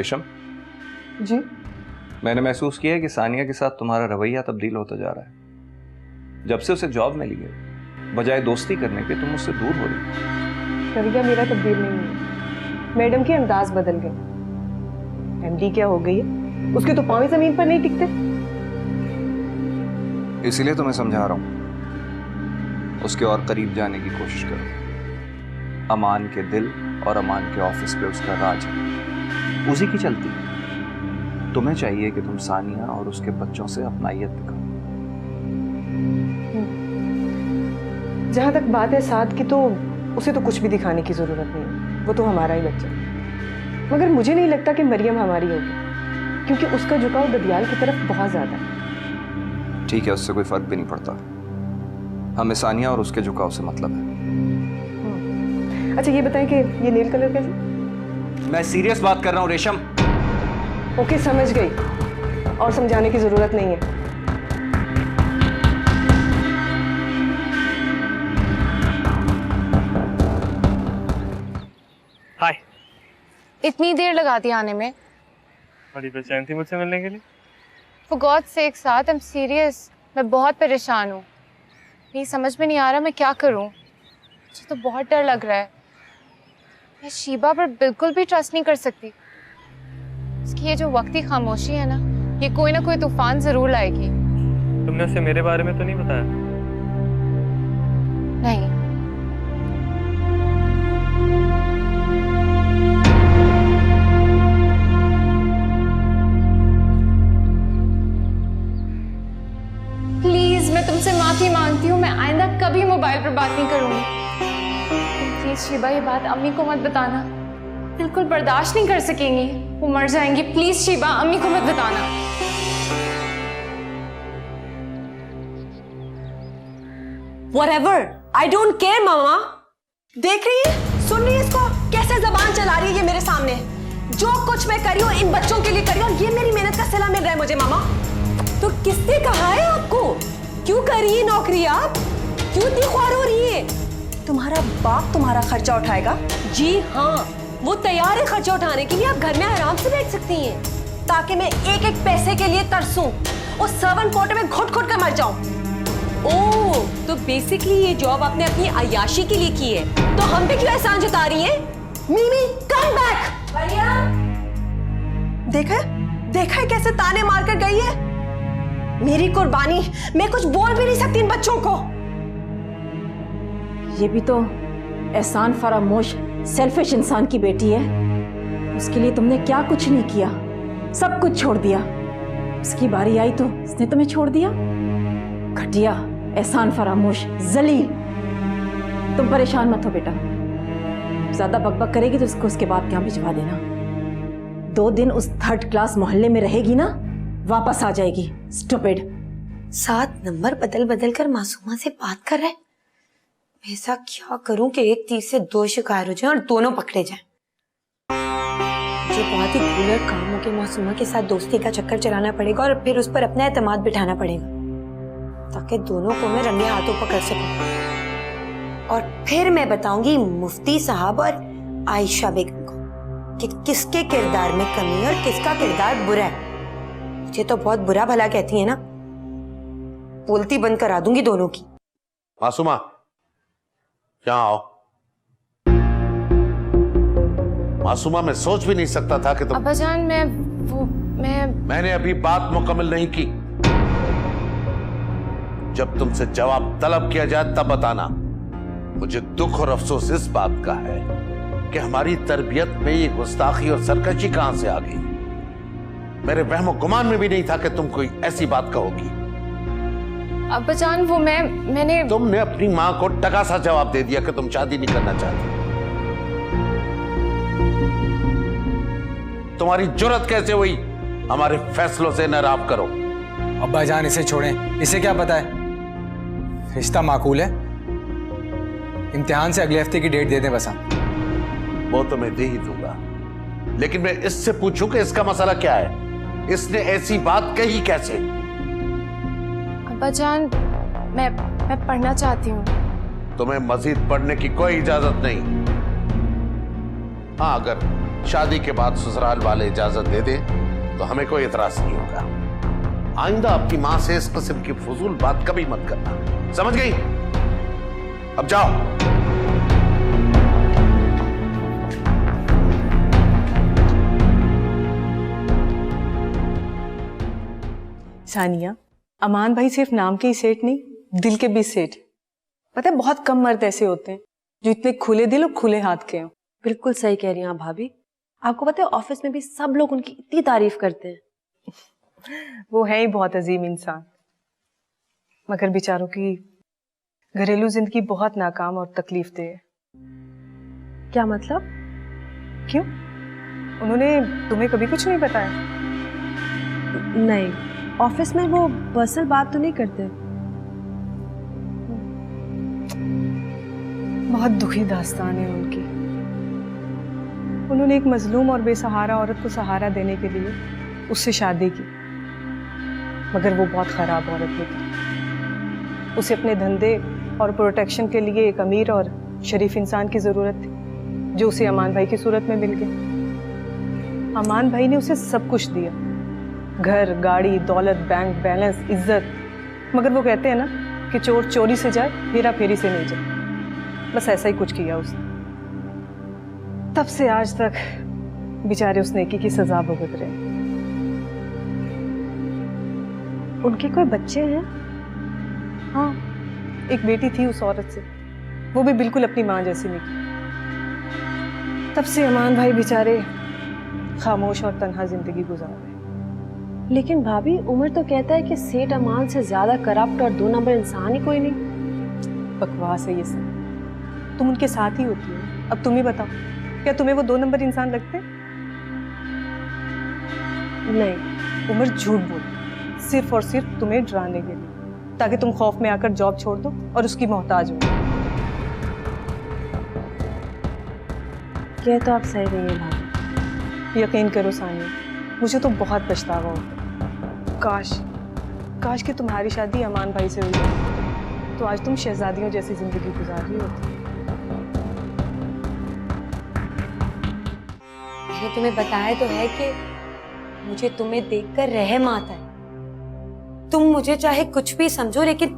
रेशम जी? मैंने महसूस किया है कि सानिया के साथ तुम्हारा रवैया तब्दील होता जा रहा है। जब से उसे जॉब मिली है, बजाय दोस्ती करने के तुम उससे दूर हो रही हो। रवैया मेरा तब्दील नहीं है, मैडम के अंदाज बदल गए। एमडी क्या हो गई है, उसके तो पांव जमीन पर नहीं टिकते। इसीलिए तुम्हें समझा रहा हूं, उसके और करीब जाने की कोशिश करो। अमान के दिल और अमान के ऑफिस पे उसका राज है, उसी की चलती है। तुम्हें चाहिए कि तुम सानिया और उसके बच्चों से अपनाइयत दिखाओ। जहां तक बात है साथ की, तो उसे तो कुछ भी दिखाने की जरूरत नहीं है, वो तो हमारा ही बच्चा है। मगर मुझे नहीं लगता कि मरियम हमारी होगी, क्योंकि उसका झुकाव ददियाल की तरफ बहुत ज्यादा है। ठीक है, उससे कोई फर्क भी नहीं पड़ता। हमें सानिया और उसके झुकाव से मतलब है। अच्छा ये बताएं कि ये नेल कलर कैसे? मैं सीरियस बात कर रहा हूं रेशम। ओके समझ गई, और समझाने की जरूरत नहीं है। हाय। इतनी देर लगा दी आने में? बड़ी बेचैन थी मुझसे मिलने के लिए। For God's sake साथ, I'm serious। मैं बहुत परेशान हूँ। नहीं समझ में नहीं आ रहा मैं क्या करूँ। मुझे तो बहुत डर लग रहा है। मैं शीबा पर बिल्कुल भी ट्रस्ट नहीं कर सकती। उसकी ये जो वक्ती खामोशी है ना, ये कोई ना कोई तूफान जरूर लाएगी। तुमने उसे मेरे बारे में तो नहीं बताया? नहीं। प्लीज मैं तुमसे माफी मांगती हूँ, मैं आइंदा कभी मोबाइल पर बात नहीं करूंगी। प्लीज शीबा ये बात अम्मी को मत बताना, बिल्कुल बर्दाश्त नहीं कर सकेंगी, वो मर जाएंगी। प्लीज शीबा अम्मी को मत बताना। Whatever, I don't care मामा। देख रही है, सुन रही है इसको, कैसे जबान चला रही है ये मेरे सामने। जो कुछ मैं करी हूँ इन बच्चों के लिए करी हूँ, और ये मेरी मेहनत का सिला मिल रहा है मुझे मामा। तो किसने कहा है आपको? क्यों कर रही है नौकरी आप? क्यों इतनी ख्वार हो रही है? तुम्हारा बाप तुम्हारा खर्चा उठाएगा? जी हाँ, वो तैयार है खर्चा उठाने के लिए। आप घर में आराम से बैठ सकती हैं, ताकि मैं एक एक पैसे के लिए तरसूं और सर्वेंट क्वार्टर में घुट घुट कर मर जाऊं। ओह, तो बेसिकली ये जॉब आपने अपनी अय्याशी के लिए की है, तो हम पे क्यों एहसान जता रही हैं? Mimi come back. देखा है कैसे ताने मारकर गई है? मेरी कुर्बानी, मैं कुछ बोल भी नहीं सकती इन बच्चों को। ये भी तो एहसान फरामोश सेल्फिश इंसान की बेटी है। उसके लिए तुमने क्या कुछ नहीं किया, सब कुछ छोड़ दिया। उसकी बारी आई तो उसने तुम्हें छोड़ दिया। घटिया, एहसान फरामोश, जलील। तुम परेशान मत हो बेटा, ज्यादा बकबक करेगी तो उसको उसके बाप के यहाँ भिजवा देना। 2 दिन उस 3rd क्लास मोहल्ले में रहेगी ना, वापस आ जाएगी। स्टूपिड। 7 नंबर बदल बदल कर मासूमा से बात कर रहा है। मैं ऐसा क्या करूं कि एक तीर से 2 शिकार हो जाएं और दोनों पकड़े जाएं। मुझे बहुत ही कूलर काम हो के मासूमा के साथ दोस्ती का चक्कर चलाना पड़ेगा और फिर उस पर अपना एतमाद बिठाना पड़ेगा, ताकि दोनों को मैं रंगे हाथों पकड़ सकूं। और फिर मैं बताऊंगी मुफ्ती साहब और आयशा बेगम को कि किसके किरदार में कमी है और किसका किरदार बुरा है। मुझे तो बहुत बुरा भला कहती है ना, बोलती बंद करा दूंगी दोनों की। मासूमा यहाँ आओ। मासूमा, मैं सोच भी नहीं सकता था कि तुम। अब्बाजान मैंने अभी बात मुकम्मल नहीं की। जब तुमसे जवाब तलब किया जाए तब बताना। मुझे दुख और अफसोस इस बात का है कि हमारी तरबियत में ये गुस्ताखी और सरकशी कहां से आ गई। मेरे वहमो गुमान में भी नहीं था कि तुम कोई ऐसी बात कहोगी। अब्बाजान वो मैंने तुमने अपनी मां को टका सा जवाब दे दिया कि तुम शादी नहीं करना चाहती। तुम्हारी जुर्रत कैसे हुई हमारे फैसलों से नाराज करो? अब्बाजान इसे छोड़ें, इसे क्या पता है? रिश्ता माकूल है, इम्तिहान से अगले हफ्ते की डेट दे दें बस। वो तो मैं दे ही दूंगा, लेकिन मैं इससे पूछूं कि इसका मसला क्या है? इसने ऐसी बात कही कैसे? अब्बाजान मैं पढ़ना चाहती हूँ। तुम्हें मजीद पढ़ने की कोई इजाजत नहीं। हाँ, अगर शादी के बाद ससुराल वाले इजाजत दे दे तो हमें कोई एतराज नहीं होगा। आइंदा अपनी मां से इस किस्म की फजूल बात कभी मत करना, समझ गई? अब जाओ। सानिया, अमान भाई सिर्फ नाम के ही सेठ नहीं, दिल के भी सेठ। पता है, बहुत कम मर्द ऐसे होते हैं जो इतने खुले दिल और खुले हाथ के हों। बिल्कुल सही कह रही हैं आप भाभी। आपको पता है ऑफिस में भी सब लोग उनकी इतनी तारीफ करते हैं। वो है ही बहुत अजीम इंसान, मगर बेचारों की घरेलू जिंदगी बहुत नाकाम और तकलीफदेह है। क्या मतलब? क्यों? उन्होंने तुम्हें कभी कुछ नहीं बताया? नहीं, ऑफिस में वो पर्सनल बात तो नहीं करते। बहुत दुखी दास्तान है उनकी। उन्होंने एक मजलूम और बेसहारा औरत को सहारा देने के लिए उससे शादी की, मगर वो बहुत खराब औरत निकली। उसे अपने धंधे और प्रोटेक्शन के लिए एक अमीर और शरीफ इंसान की जरूरत थी, जो उसे अमान भाई की सूरत में मिल गया। अमान भाई ने उसे सब कुछ दिया, घर, गाड़ी, दौलत, बैंक बैलेंस, इज्जत, मगर वो कहते हैं ना कि चोर चोरी से जाए, हेरा फेरी से नहीं जाए। बस ऐसा ही कुछ किया उसने। तब से आज तक बेचारे उस नेकी की सजा भुगत रहे हैं। उनके कोई बच्चे हैं? हाँ, एक बेटी थी उस औरत से, वो भी बिल्कुल अपनी माँ जैसी निकली। तब से अमान भाई बेचारे खामोश और तन्हा जिंदगी गुजार रहे हैं। लेकिन भाभी, उमर तो कहता है कि सेठ अमान से ज्यादा करप्ट और 2 नंबर इंसान ही कोई नहीं। बकवास है ये सब। तुम उनके साथ ही होती हो। अब तुम ही बताओ, क्या तुम्हें वो 2 नंबर इंसान लगते? नहीं। उमर झूठ बोल, सिर्फ और सिर्फ तुम्हें डराने के लिए, ताकि तुम खौफ में आकर जॉब छोड़ दो और उसकी मोहताज हो। ये तो आप सही रही हैं भाभी। यकीन करो सानिया, मुझे तो बहुत पछतावा होता। काश कि तुम्हारी शादी अमान भाई से हुई होती, तो आज तुम शहजादियों जैसी जिंदगी गुजार रही होती। मैंने तुम्हें बताया तो है कि मुझे तुम्हें देखकर रहम आता है। तुम मुझे चाहे कुछ भी समझो, लेकिन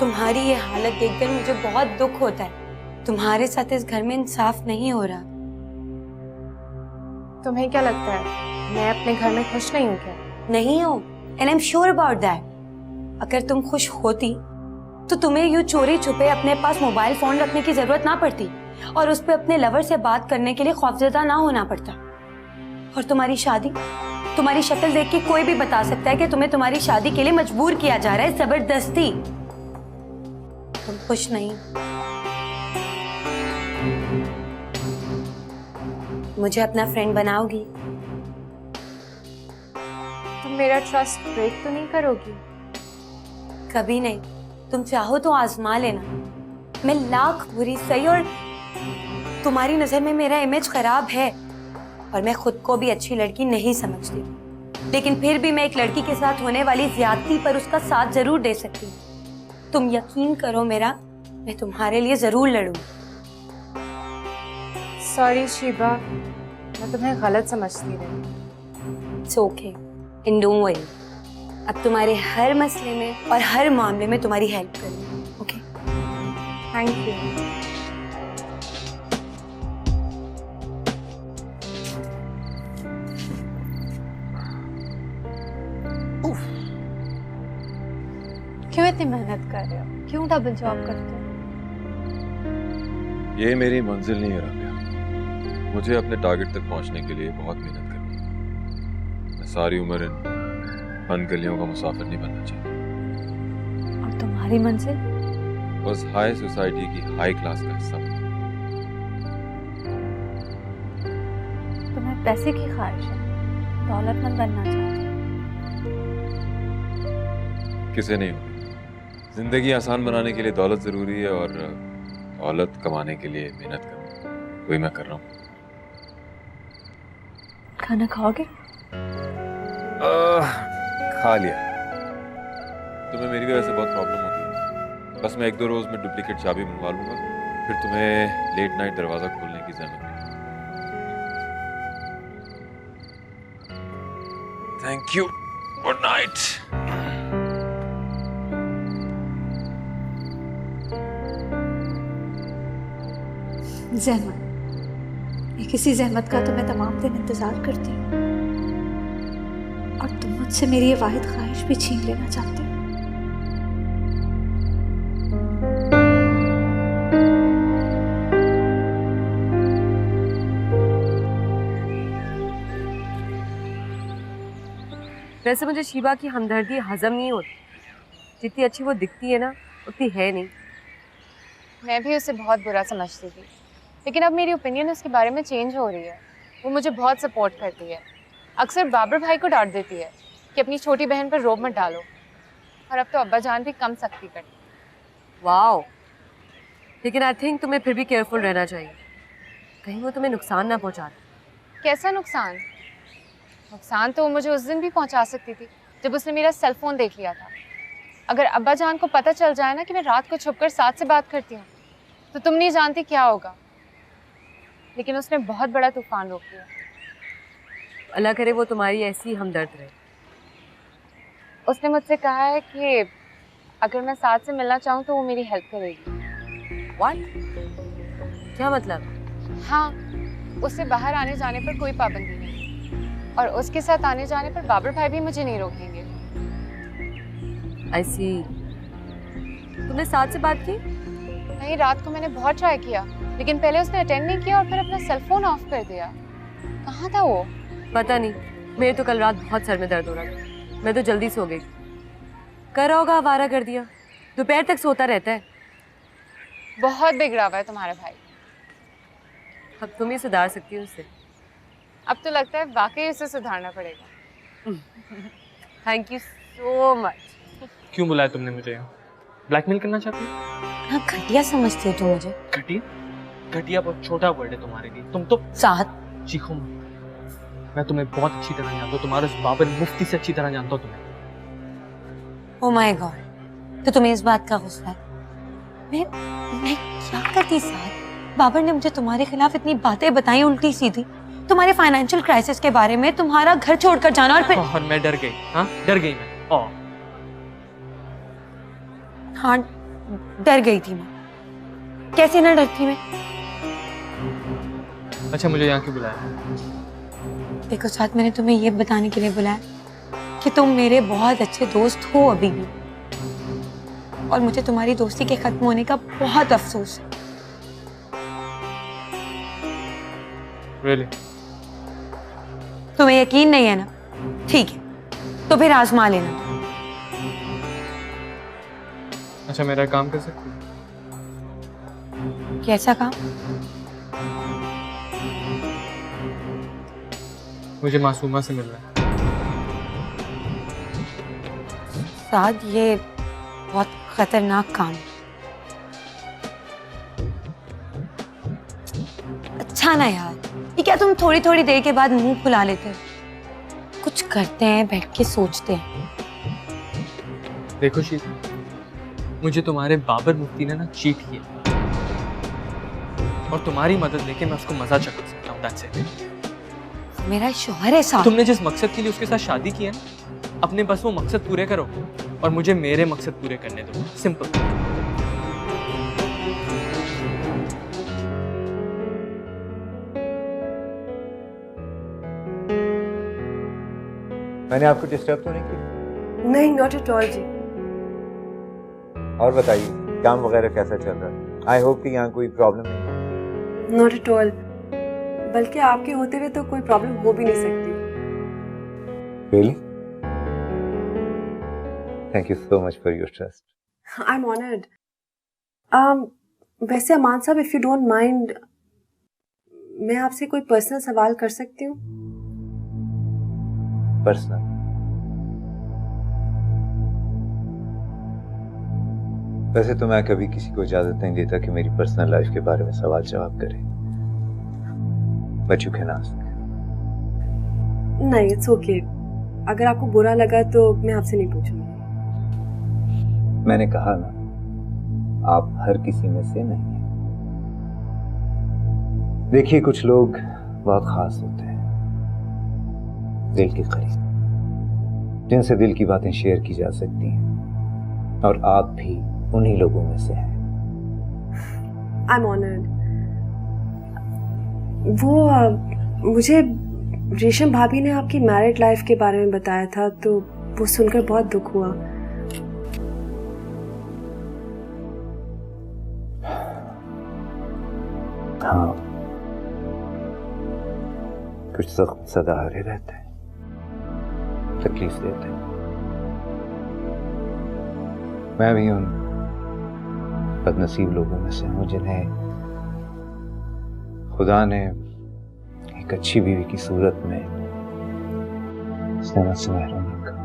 तुम्हारी ये हालत देखकर मुझे बहुत दुख होता है। तुम्हारे साथ इस घर में इंसाफ नहीं हो रहा। तुम्हें क्या लगता है मैं अपने घर में खुश नहीं हूँ क्या? नहीं हो, and I am sure about that. अगर तुम खुश होती तो तुम्हें यूं चोरी छुपे अपने पास मोबाइल फोन रखने की जरूरत ना पड़ती और उस पर अपने लवर से बात करने के लिए खौफजदा ना होना पड़ता। और तुम्हारी शादी, तुम्हारी शक्ल देख के कोई भी बता सकता है कि तुम्हें तुम्हारी शादी के लिए मजबूर किया जा रहा है जबरदस्ती। तुम खुश नहीं। मुझे अपना फ्रेंड बनाओगी? तुम मेरा ट्रस्ट ब्रेक तो नहीं करोगी? कभी नहीं। तुम चाहो तो आजमा लेना। मैं लाख बुरी सही और तुम्हारी नजर में मेरा इमेज खराब है और मैं खुद को भी अच्छी लड़की नहीं समझती, लेकिन फिर भी मैं एक लड़की के साथ होने वाली ज्यादती पर उसका साथ जरूर दे सकती हूँ। तुम यकीन करो मेरा, मैं तुम्हारे लिए जरूर लड़ूंगी। सॉरी शीबा, मैं तुम्हें गलत समझती रही। It's okay and don't worry. अब तुम्हारे हर मसले में और हर मामले में तुम्हारी हेल्प करूंगी। Okay, thank you. क्यों इतनी मेहनत कर रहे हो? क्यों डबल जॉब करते हो? ये मेरी मंजिल नहीं है राबिया। मुझे अपने टारगेट तक पहुंचने के लिए बहुत मेहनत करनी है। मैं सारी उम्र इन बंद गलियों का मुसाफिर नहीं बनना चाहता। और तुम्हारी मंजिल? बस हाई सोसाइटी की हाई क्लास का हिस्सा। तुम्हें पैसे की ख्वाहिश है, दौलतमंद बनना चाहते हो? किसे नहीं होती। जिंदगी आसान बनाने के लिए दौलत जरूरी है और दौलत कमाने के लिए मेहनत करना, वही मैं कर रहा हूँ। खाना खाओगे? खा लिया। तुम्हें मेरी वजह से बहुत प्रॉब्लम होती है। बस मैं 1-2 रोज में डुप्लीकेट चाबी मंगवा लूंगा, फिर तुम्हें लेट नाइट दरवाजा खोलने की जरूरत नहीं। Thank you, good night. ज़हमत, किसी ज़हमत का तो मैं तमाम दिन इंतज़ार करती हूँ और तुम मुझसे मेरी ये वाहिद ख्वाहिश भी छीन लेना चाहते हो। वैसे मुझे शीबा की हमदर्दी हजम नहीं होती, जितनी अच्छी वो दिखती है ना उतनी है नहीं। मैं भी उसे बहुत बुरा समझती थी, लेकिन अब मेरी ओपिनियन उसके बारे में चेंज हो रही है। वो मुझे बहुत सपोर्ट करती है, अक्सर बाबर भाई को डांट देती है कि अपनी छोटी बहन पर रोब मत डालो, और अब तो अब्बा जान भी कम सख्ती करती। वाओ, लेकिन आई थिंक तुम्हें फिर भी केयरफुल रहना चाहिए, कहीं वो तुम्हें नुकसान ना पहुंचा दे। कैसा नुकसान? नुकसान तो वो मुझे उस दिन भी पहुंचा सकती थी जब उसने मेरा सेल फोन देख लिया था। अगर अब्बा जान को पता चल जाए ना कि मैं रात को छुपकर साथ से बात करती हूँ तो तुम नहीं जानती क्या होगा। लेकिन उसने बहुत बड़ा तूफान रोक दिया। अल्लाह करे वो तुम्हारी ऐसी हमदर्द रहे। उसने मुझसे कहा है कि अगर मैं साथ से मिलना चाहूँ तो वो मेरी हेल्प करेगी। व्हाट? क्या मतलब? हाँ, उससे बाहर आने जाने पर कोई पाबंदी नहीं, और उसके साथ आने जाने पर बाबर भाई भी मुझे नहीं रोकेंगे। आई सी। तुमने साथ से बात की? नहीं, रात को मैंने बहुत ट्राई किया, लेकिन पहले उसने अटेंड नहीं किया और फिर अपना सेल फोन ऑफ कर दिया। कहाँ था वो? पता नहीं, मेरे तो कल रात बहुत सर में दर्द हो रहा था, मैं तो जल्दी सो गई। कर रहा होगा आवारा कर दिया, दोपहर तक सोता रहता है। बहुत बिगड़ा हुआ है तुम्हारा भाई। अब तुम ही सुधार सकती हो उससे। अब तो लगता है वाकई उसे सुधारना पड़ेगा। Thank you so much. क्यों बुलाया तुमने मुझे यहाँ? ब्लैकमेल करना चाहती हो? हाँ, घटिया समझती हो तुम मुझे। घटिया? घटिया बहुत छोटा वर्ड है तुम्हारे लिए। तुम तो साथ चीखो मत। मैं तुम्हें बहुत अच्छी तरह जानता हूँ, तुम्हारे उस बाबर मुफ्ती से अच्छी तरह जानता हूँ तुम्हें। ओह माय गॉड, तो तुम्हें इस बात का गुस्सा है? मैं क्या करती साथ? बाबर ने मुझे तुम्हारे खिलाफ इतनी बातें बताई उल्टी सीधी, तुम्हारे फाइनेंशियल क्राइसिस के बारे में, तुम्हारा घर छोड़कर जाना, और फिर और मैं डर गई। हाँ, डर गई मैं। हाँ, डर गई थी मैं। कैसे ना डरती मैं? अच्छा, मुझे यहाँ क्यों बुलाया? देखो साथ, मैंने तुम्हें ये बताने के लिए बुलाया कि तुम मेरे बहुत अच्छे दोस्त हो अभी भी, और मुझे तुम्हारी दोस्ती के खत्म होने का बहुत अफसोस है। Really? तुम्हें यकीन नहीं है ना? ठीक है, तो फिर आजमा लेना। अच्छा, मेरा काम कर सकती हो? कैसा काम? मुझे मासूमा से मिलना है। साद, ये बहुत खतरनाक काम है। अच्छा ना यार, ये क्या तुम थोड़ी थोड़ी देर के बाद मुंह फुला लेते हो? कुछ करते हैं, बैठ के सोचते हैं। देखो शीत, मुझे तुम्हारे बाबर मुफ्ती ने ना चीट किया, और तुम्हारी मदद लेके मैं उसको मजा चखा सकता हूँ। That's it. मेरा शौहर है साथ। तुमने जिस मकसद के लिए उसके साथ शादी की है ना, अपने बस वो मकसद पूरे करो और मुझे मेरे मकसद पूरे करने दो। सिंपल। मैंने आपको डिस्टर्ब तो नहीं किया? नहीं, नॉट एट ऑल जी। और बताइए, काम वगैरह कैसा चल रहा है? आई होप कि यहाँ कोई प्रॉब्लम नहीं। नॉट एट ऑल, बल्कि आपके होते हुए तो कोई प्रॉब्लम हो भी नहीं सकती। Really? Thank you so much for your trust. I'm honored. वैसे अमान साहब, इफ यू डोंट माइंड, मैं आपसे कोई पर्सनल सवाल कर सकती हूँ? पर्सनल? वैसे तो मैं कभी किसी को इजाजत नहीं देता कि मेरी पर्सनल लाइफ के बारे में सवाल जवाब करे, बट यू कैन आस्क। नहीं, इट्स ओके। अगर आपको बुरा लगा तो मैं आपसे नहीं पूछूंगी। मैंने कहा ना, आप हर किसी में से नहीं हैं। देखिए, कुछ लोग बहुत खास होते हैं, दिल के करीब, जिनसे दिल की बातें शेयर की जा सकती हैं, और आप भी उन्हीं लोगों में से हैं। I am honoured. वो मुझे रेशम भाभी ने आपकी मैरिड लाइफ के बारे में बताया था, तो वो सुनकर बहुत दुख हुआ। हाँ, कुछ जख्म सदाहरे रहते हैं, तकलीफ देते हैं। मैं भी उन बदनसीब लोगों में से हूं जिन्हें खुदा ने एक अच्छी बीवी की सूरत में उसने मुझसे महरूम रखा।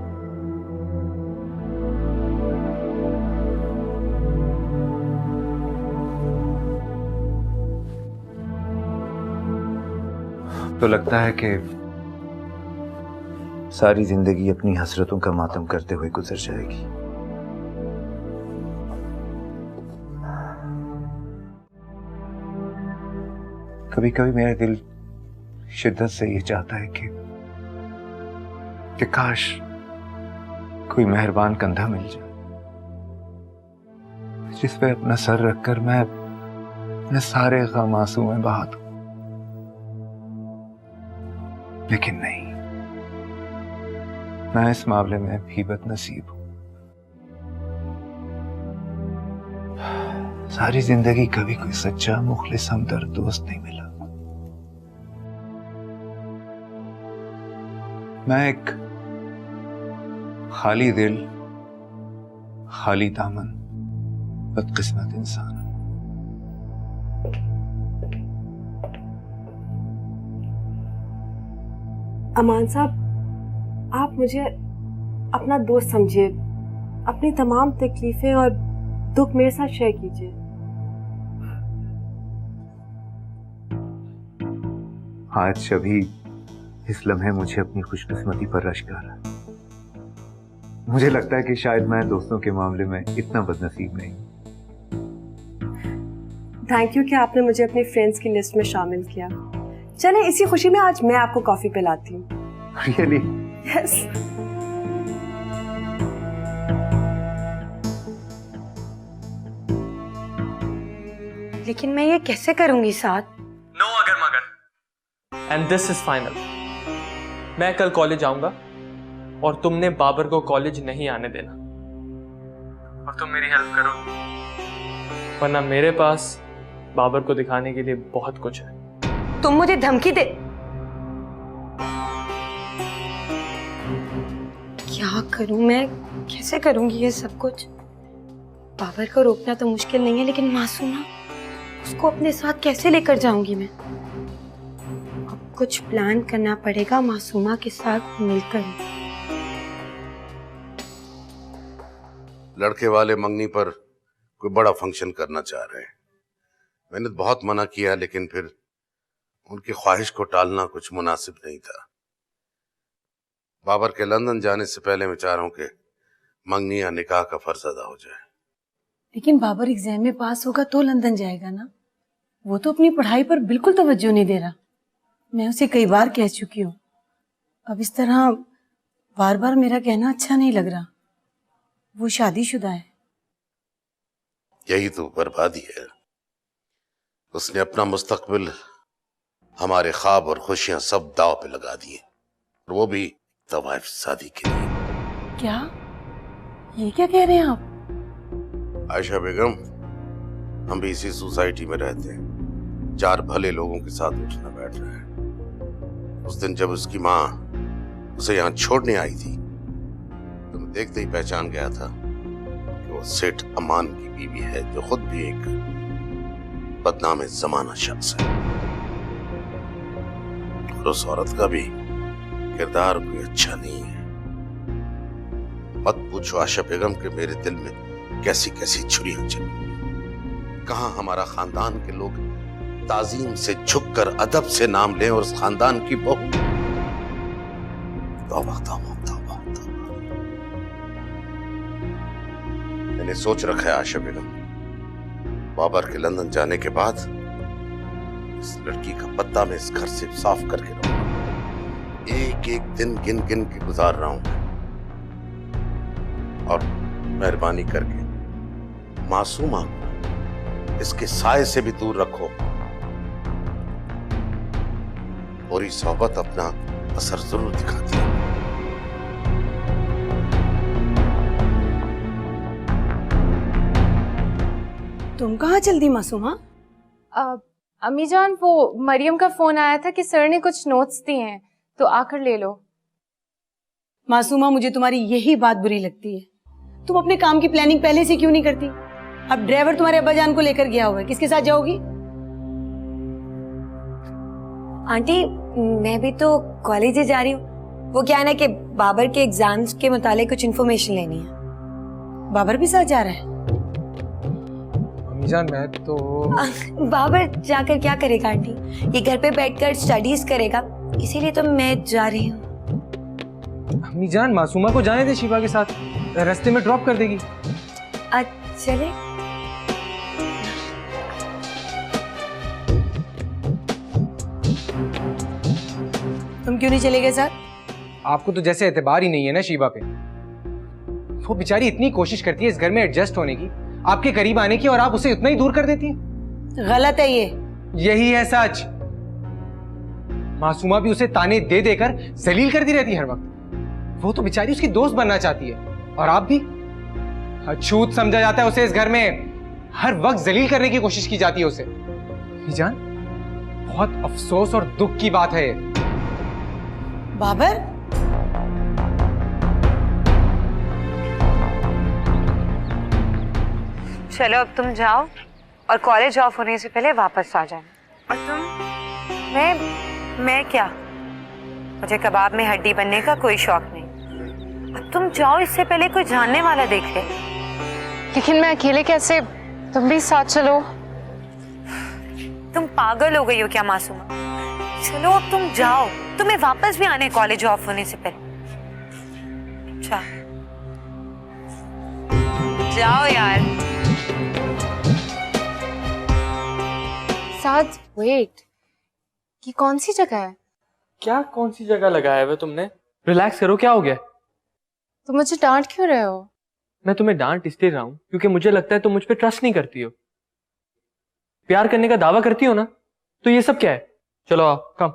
तो लगता है कि सारी जिंदगी अपनी हसरतों का मातम करते हुए गुजर जाएगी। कभी कभी मेरा दिल शिद्दत से ये चाहता है कि काश कोई मेहरबान कंधा मिल जाए जिस पे अपना सर रखकर मैं अपने सारे गम आंसू में बहा दूं। लेकिन नहीं, मैं इस मामले में भी बदनसीब हूं। सारी जिंदगी कभी कोई सच्चा मुखलिस हमदर्द दोस्त नहीं मिला। मैं एक खाली दिल, खाली दामन, बदकिस्मत इंसान हूं। अमान साहब, आप मुझे अपना दोस्त समझिए, अपनी तमाम तकलीफें और दुख मेरे साथ शेयर कीजिए। आज अभी इस लम्हे मुझे अपनी खुशकिस्मती पर रश्क आ रहा है। मुझे लगता है कि शायद मैं दोस्तों के मामले में इतना बदनसीब नहीं। थैंक यू कि आपने मुझे अपनी फ्रेंड्स की लिस्ट में शामिल किया। चले, इसी खुशी में आज मैं आपको कॉफी पिलाती हूँ। Really? Yes. लेकिन मैं ये कैसे करूंगी साथ? नो अगर मगर। And this is final. मैं कल कॉलेज आऊंगा और तुमने बाबर को कॉलेज नहीं आने देना, और तुम मेरी हेल्प करोगी, वरना मेरे पास बाबर को दिखाने के लिए बहुत कुछ है। तुम मुझे धमकी दे? क्या करूं मैं, कैसे करूंगी ये सब कुछ? बाबर को रोकना तो मुश्किल नहीं है, लेकिन मासूमा, उसको अपने साथ कैसे लेकर जाऊंगी मैं? अब कुछ प्लान करना पड़ेगा मासूमा के साथ मिलकर। लड़के वाले मंगनी पर कोई बड़ा फंक्शन करना चाह रहे हैं। मैंने बहुत मना किया, लेकिन फिर उनकी ख्वाहिश को टालना कुछ मुनासिब नहीं था। बाबर के लंदन जाने से पहले मैं चाह रहा हूं कि मंगनी या निकाह का फर्ज अदा हो जाए। लेकिन बाबर एग्जाम में पास होगा तो लंदन जाएगा ना। वो तो अपनी पढ़ाई पर बिल्कुल तवज्जो नहीं दे रहा। मैं उसे कई बार कह चुकी हूँ। अब इस तरह बार बार मेरा कहना अच्छा नहीं लग रहा। वो शादीशुदा है। यही तो बर्बादी है। उसने अपना मुस्तकबिल, हमारे ख्वाब और खुशियां सब दाव पे लगा दिए, और वो भी तवाइफ शादी के लिए। क्या? ये क्या कह रहे हैं आप? आयशा बेगम, हम भी इसी सोसाइटी में रहते हैं। 4 भले लोगों के साथ उठना बैठ रहा है। उस दिन जब उसकी माँ उसे यहाँ छोड़ने आई थी, तो मैं देखते ही पहचान गया था कि वो सेठ अमान की बीवी है, जो खुद भी एक बदनाम जमाना शख्स है। और उस औरत का भी किरदार कोई अच्छा नहीं है। मत पूछो आशा बेगम के मेरे दिल में कैसी कैसी छुरियां चली। कहां हमारा खानदान के लोग ताजीम से झुककर अदब से नाम लें, और उस खानदान की बहू। तौबा तौबा तौबा तौबा। मैंने सोच रखा है आशा बेगम, बाबर के लंदन जाने के बाद इस लड़की का पत्ता मैं इस घर से साफ करके रहूंगा। एक एक दिन गिन गिन के गुजार रहा हूं। और मेहरबानी करके मासूमा को इसके साए से भी दूर रखो। पूरी सोहबत अपना असर जरूर दिखाती है। तुम कहाँ चल दी मासूमा? अम्मी जान, वो मरियम का फोन आया था कि सर ने कुछ नोट्स दिए हैं, तो आकर ले लो। मासूमा, मुझे तुम्हारी यही बात बुरी लगती है। तुम अपने काम की प्लानिंग पहले से क्यों नहीं करती? अब ड्राइवर तुम्हारे अब्बाजान को लेकर गया हुआ है, किसके साथ जाओगी? आंटी, मैं भी तो कॉलेज ही जा रही हूँ। वो क्या है ना कि बाबर के एग्जाम्स के मुतालिक कुछ इन्फॉर्मेशन लेनी है। बाबर भी साथ जा रहा है? जान, मैं तो बाबर जाकर क्या करेगा आंटी? ये घर पे बैठकर स्टडीज करेगा, इसीलिए तो मैं जा रही हूँ। अम्मी जान, मासूमा को जाने दे, शिवा के साथ रास्ते में ड्रॉप कर देगी। चले। तुम क्यों नहीं चले गए साथ? आपको तो जैसे एतबार ही नहीं है ना शिवा पे। वो बेचारी इतनी कोशिश करती है इस घर में एडजस्ट होने की, आपके करीब आने की, और आप उसे उतना ही दूर कर देती हैं। गलत है ये। यही है सच। मासूमा भी उसे ताने दे देकर जलील करती रहती है हर वक्त। वो तो बेचारी उसकी दोस्त बनना चाहती है, और आप भी अछूत समझा जाता है उसे। इस घर में हर वक्त जलील करने की कोशिश की जाती है उसे। जान, बहुत अफसोस और दुख की बात है। बाबर, चलो अब तुम जाओ और कॉलेज ऑफ होने से पहले वापस आ जाना। और तुम? मैं क्या? मुझे कबाब में हड्डी बनने का कोई शौक नहीं। अब तुम जाओ, इससे पहले कोई जानने वाला देख ले। लेकिन मैं अकेले कैसे? तुम भी साथ चलो। तुम पागल हो गई हो क्या मासूमा? चलो अब तुम जाओ, तुम्हें वापस भी आने कॉलेज ऑफ होने से पहले। अच्छा जाओ यार। साथ वेट, ये कौन सी जगह है? क्या कौन सी जगह लगाया है तुमने? रिलैक्स करो, क्या हो गया? तुम मुझे डांट क्यों रहे हो? मैं तुम्हें डांट इसलिए रहा हूं क्योंकि मुझे लगता है तुम मुझ पे ट्रस्ट नहीं करती हो। प्यार करने का दावा करती हो ना, तो ये सब क्या है? चलो आओ, कम।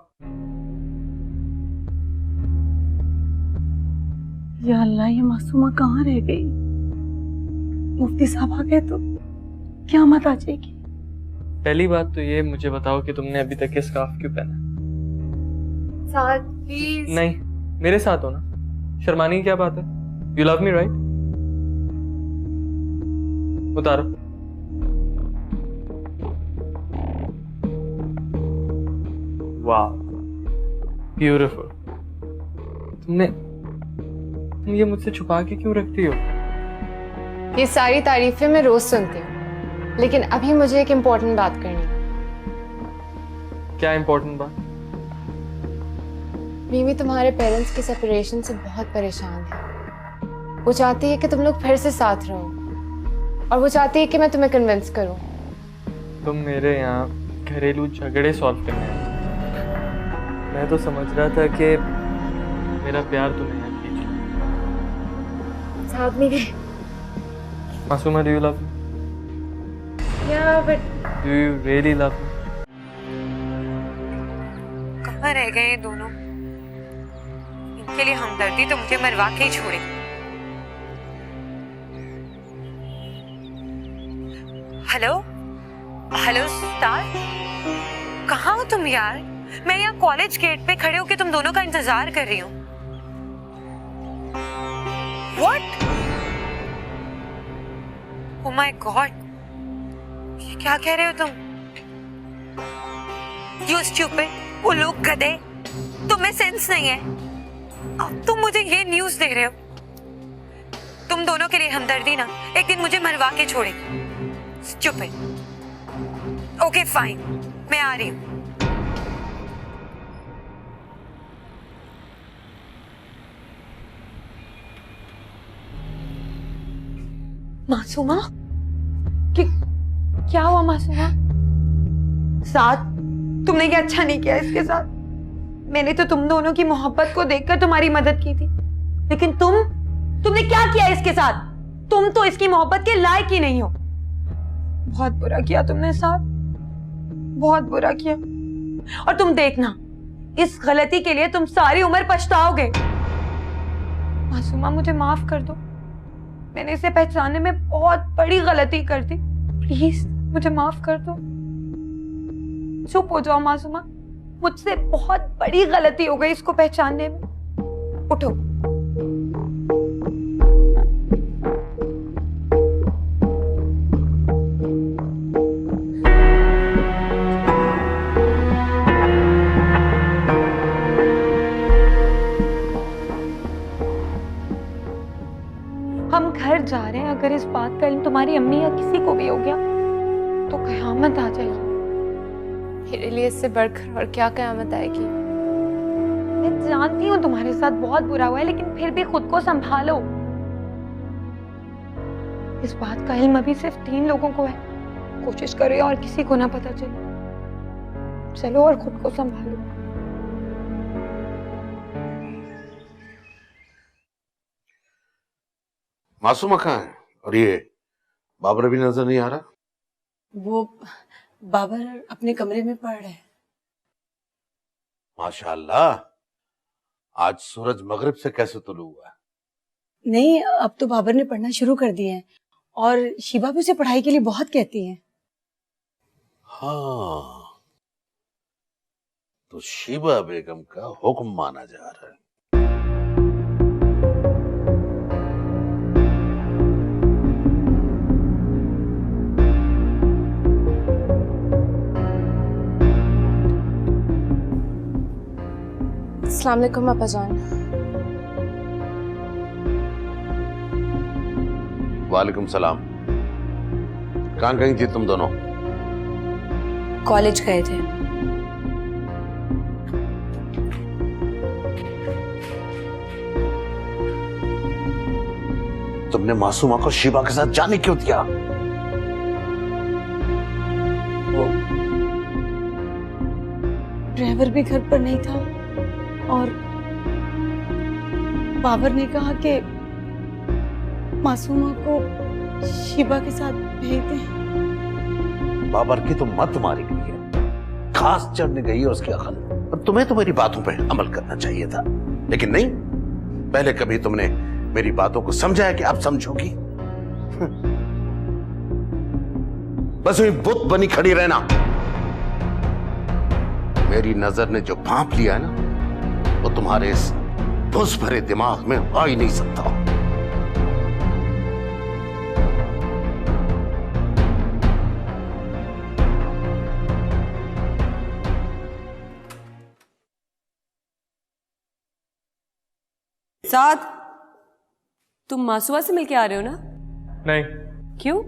या अल्लाह, ये मासूमा कहाँ रह गई? मुफ्ती साहब आ गए तो क्या मत आ जाएगी। पहली बात तो ये मुझे बताओ कि तुमने अभी तक ये स्कार्फ क्यों पहना? साथ प्लीज। नहीं, मेरे साथ हो ना। शर्माने की क्या बात है? You love me right? उतारो। वाह, ब्यूटीफुल। तुम ये मुझसे छुपा के क्यों रखती हो? ये सारी तारीफें मैं रोज सुनती हूँ, लेकिन अभी मुझे एक इम्पोर्टेंट बात करनी है। क्या इम्पोर्टेंट बात? मीमी तुम्हारे पेरेंट्स की सेपरेशन से बहुत परेशान है। वो चाहती है कि तुम लोग फिर से साथ रहो, और वो चाहती है कि मैं तुम्हें कन्विंस करूं। तुम मेरे यहाँ घरेलू झगड़े सॉल्व करने आए। मैं तो समझ रहा था कि मेरा प्यार तुम्हें यहाँ खींच। साथ में Masooma, do you love me? या but do you really love me? कहाँ रह गए ये दोनों? इनके लिए हमदर्दी तो मुझे मरवा के ही छोड़े। हेलो हेलो स्टार, कहाँ हो तुम यार? मैं यहाँ कॉलेज गेट पे खड़े होके तुम दोनों का इंतजार कर रही हूँ। What? Oh my God! ये क्या कह रहे हो तुम? You stupid! वो लोग गधे, तुम्हें सेंस नहीं है। अब तुम मुझे ये न्यूज़ दे रहे हो? तुम दोनों के लिए हमदर्दी ना एक दिन मुझे मरवा के छोड़ेगी। Stupid! Okay, fine. मैं आ रही हूँ। मासूमा, क्या हुआ मासूमा? साथ तुमने क्या अच्छा नहीं किया इसके साथ? मैंने तो तुम दोनों की मोहब्बत को देखकर तुम्हारी मदद की थी, लेकिन तुमने क्या किया इसके साथ? तुम तो इसकी मोहब्बत के लायक ही नहीं हो। बहुत बुरा किया तुमने साथ, बहुत बुरा किया। और तुम देखना, इस गलती के लिए तुम सारी उम्र पछताओगे। मासूमा, मुझे माफ कर दो, मैंने इसे पहचानने में बहुत बड़ी गलती कर दी। प्लीज मुझे माफ कर दो। चुप हो जाओ मासूमा, मुझसे बहुत बड़ी गलती हो गई इसको पहचानने में। उठो। हम घर जा रहे हैं, अगर इस बात का इल्म तुम्हारी अम्मी या किसी को भी हो गया तो कयामत आ जाएगी। मेरे लिए इससे बढ़कर और क्या कयामत आएगी। मैं जानती हूँ तुम्हारे साथ बहुत बुरा हुआ है, लेकिन फिर भी खुद को संभालो। इस बात का इल्म अभी सिर्फ 3 लोगों को है। कोशिश करो और किसी को ना पता चले। चलो और खुद को संभालो। मासूमा कहाँ है? और ये बाबर भी नजर नहीं आ रहा। वो बाबर अपने कमरे में पड़ रहे हैं। माशाअल्लाह, आज सूरज मगरिब से कैसे तुलू हुआ? नहीं, अब तो बाबर ने पढ़ना शुरू कर दिए हैं और शिबा भी उसे पढ़ाई के लिए बहुत कहती है। हाँ, तो शिबा बेगम का हुक्म माना जा रहा है। अस्सलाम वालेकुम अपा जान। वालेकुम सलाम। कहाँ गई थी तुम दोनों? कॉलेज गए थे। तुमने मासूमा को शिबा के साथ जाने क्यों दिया? ड्राइवर भी घर पर नहीं था और बाबर ने कहा कि मासूमा को शिबा के साथ भेज दें। बाबर की तो मत मारी गई है, खास चढ़ने गई है उसकी अकल। और तुम्हें तो मेरी बातों पे अमल करना चाहिए था, लेकिन नहीं। पहले कभी तुमने मेरी बातों को समझा है कि अब समझोगी? बस वही बुत बनी खड़ी रहना। मेरी नजर ने जो भांप लिया है ना, वो तुम्हारे इस बुस भरे दिमाग में आ ही नहीं सकता। साथ तुम मासूमा से मिलके आ रहे हो ना? नहीं। क्यों?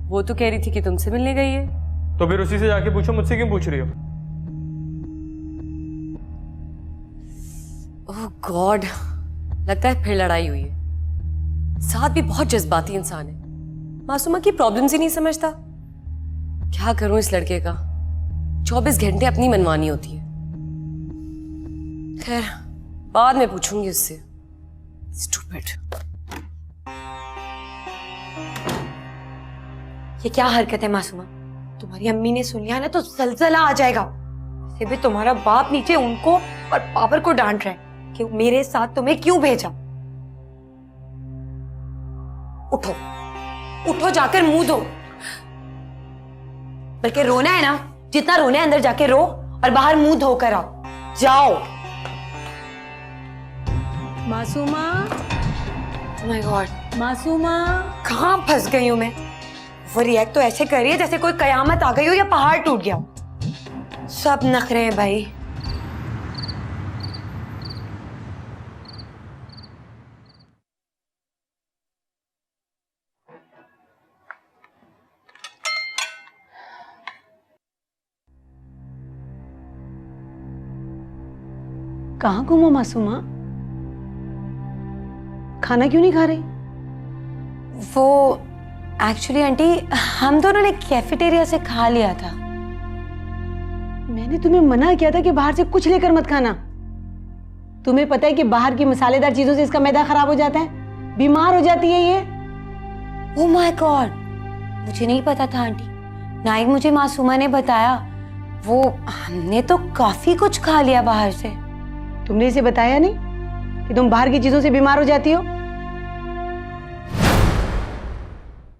वो तो कह रही थी कि तुमसे मिलने गई है। तो फिर उसी से जाके पूछो, मुझसे क्यों पूछ रही हो? ओह गॉड, लगता है फिर लड़ाई हुई है। साथ भी बहुत जज्बाती इंसान है, मासूमा की प्रॉब्लम्स ही नहीं समझता। क्या करूं इस लड़के का, 24 घंटे अपनी मनमानी होती है। खैर, बाद में पूछूंगी उससे। स्टूपिड। ये क्या हरकत है मासूमा? तुम्हारी अम्मी ने सुन लिया ना तो जलजला आ जाएगा। वैसे भी तुम्हारा बाप नीचे उनको और बाबर को डांट रहा है कि मेरे साथ तुम्हें क्यों भेजा। उठो, उठो, जाकर मुंह धो। बल्कि रोना है ना, जितना रोना है अंदर जाके रो और बाहर मुंह धोकर आओ। जाओ। Masuma, Oh my God, Masuma, कहाँ फंस गई हूं मैं? वो रिएक्ट तो ऐसे कर रही है जैसे कोई कयामत आ गई हो या पहाड़ टूट गया हो। सब नखरे हैं भाई। कहाँ गुम हो मासूमा? खाना क्यों नहीं खा रही? वो एक्चुअली आंटी, हम दोनों ने कैफेटेरिया से खा लिया था। मैंने तुम्हें मना किया था कि बाहर से कुछ लेकर मत खाना। तुम्हें पता है कि बाहर की मसालेदार चीजों से इसका मैदा खराब हो जाता है। बीमार हो जाती है ये। ओह माय गॉड, मुझे नहीं पता था आंटी, ना ही मुझे मासूमा ने बताया। वो हमने तो काफी कुछ खा लिया बाहर से। तुमने इसे बताया नहीं कि तुम बाहर की चीजों से बीमार हो जाती हो?